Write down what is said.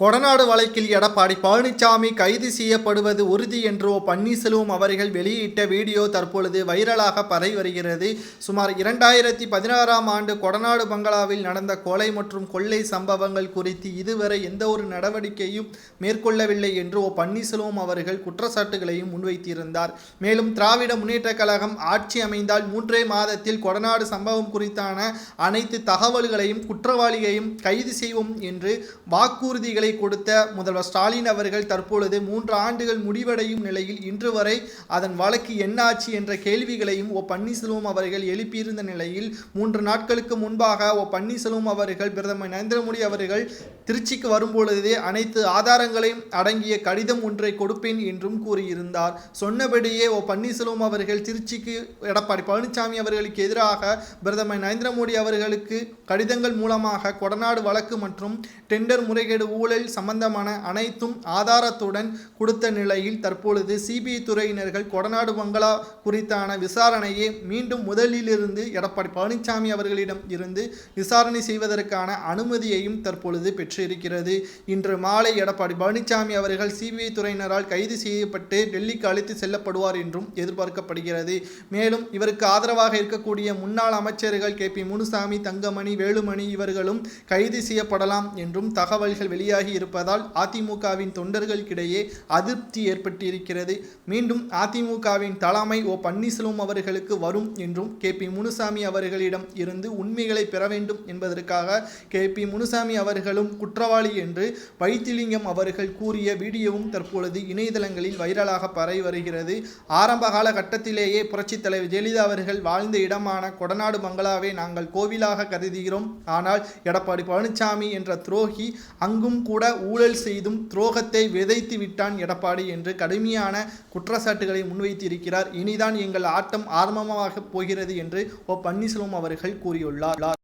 கொடநாடு வழக்கில் எடப்பாடி பழனிசாமி கைது செய்யப்படுவது உறுதி என்று பன்னீர்செல்வம் அவர்கள் வெளியிட்ட வீடியோ தற்பொழுது வைரலாக பரவி வருகிறது. சுமார் 2016ஆம் ஆண்டு கொடநாடு பங்களாவில் நடந்த கொலை மற்றும் கொள்ளை சம்பவங்கள் குறித்து இதுவரை எந்த ஒரு நடவடிக்கையும் மேற்கொள்ளவில்லை என்று பன்னீர்செல்வம் அவர்கள் குற்றச்சாட்டுகளையும் முன்வைத்திருந்தார். மேலும் திராவிட முன்னேற்ற கழகம் ஆட்சி அமைந்தால் 3 மாதத்தில் கொடநாடு சம்பவம் குறித்தான அனைத்து தகவல்களையும் குற்றவாளியையும் கைது செய்வோம் என்று வாக்குறுதிகளை கொடுத்த முதல்வர் ஸ்டாலின் அவர்கள் தற்பொழுது 3 ஆண்டுகள் முடிவடையும் நிலையில் இன்று வரை அதன் வழக்கு என்னாச்சு என்ற கேள்விகளையும் பன்னீர்செல்வம் அவர்கள் எழுப்பியிருந்த நிலையில் 3 நாட்களுக்கு முன்பாக பன்னீர்செல்வம் அவர்கள் பிரதமர் நரேந்திர மோடி அவர்கள் திருச்சிக்கு வரும்பொழுதே அனைத்து ஆதாரங்களையும் அடங்கிய கடிதம் ஒன்றை கொடுப்பேன் என்றும் கூறியிருந்தார். சொன்னபடியே பன்னீர்செல்வம் அவர்கள் திருச்சிக்கு எடப்பாடி பழனிசாமி அவர்களுக்கு எதிராக பிரதமர் நரேந்திர மோடி அவர்களுக்கு கடிதங்கள் மூலமாக கொடநாடு வழக்கு மற்றும் டெண்டர் முறைகேடு ஊழல் சம்பந்தமான அனைத்தும் ஆதாரத்துடன் கொடுத்த நிலையில் தற்பொழுது சிபிஐ துறையினர்கள் கொடநாடு பங்களா குறித்தான விசாரணையை மீண்டும் முதலிலிருந்து எடப்பாடி பழனிசாமி அவர்களிடம் இருந்து விசாரணை செய்வதற்கான அனுமதியையும் தற்பொழுது பெற்றிருக்கிறது. இன்று மாலை எடப்பாடி பழனிசாமி அவர்கள் சிபிஐ துறையினரால் கைது செய்யப்பட்டு டெல்லிக்கு அழைத்து செல்லப்படுவார் என்றும் எதிர்பார்க்கப்படுகிறது. மேலும் இவருக்கு ஆதரவாக இருக்கக்கூடிய முன்னாள் அமைச்சர்கள் KP முனுசாமி, தங்கமணி, வேலுமணி இவர்களும் கைது செய்யப்படலாம் என்றும் தகவல்கள் வெளியாகி இருப்பதால் அதிமுகவின் தொண்டர்களுக்கிடையே அதிருப்தி ஏற்பட்டிருக்கிறது. மீண்டும் அதிமுகவின் தலைமை பன்னீர்செல்வம் அவர்களுக்கு வரும் என்றும் KP முனுசாமி அவர்களிடம் இருந்து உண்மைகளை பெற வேண்டும் என்பதற்காக KP முனுசாமி அவர்களும் குற்றவாளி என்று வைத்திலிங்கம் அவர்கள் கூறிய வீடியோவும் தற்பொழுது இணையதளங்களில் வைரலாக பரவி வருகிறது. ஆரம்ப கால கட்டத்திலேயே புரட்சித் தலைவர் ஜெயலலிதா அவர்கள் வாழ்ந்த இடமான கொடநாடு பங்களாவை நாங்கள் கோவிலாக கருதுகிறோம். ஆனால் எடப்பாடி பழனிசாமி என்ற துரோகி அங்கும் கூட ஊழல் செய்தும் துரோகத்தை விதைத்து விட்டான் எடப்பாடி என்று கடுமையான குற்றச்சாட்டுகளை முன்வைத்திருக்கிறார். இனிதான் எங்கள் ஆட்டம் ஆரம்பமாக போகிறது என்று பன்னீர்செல்வம் அவர்கள் கூறியுள்ளார்.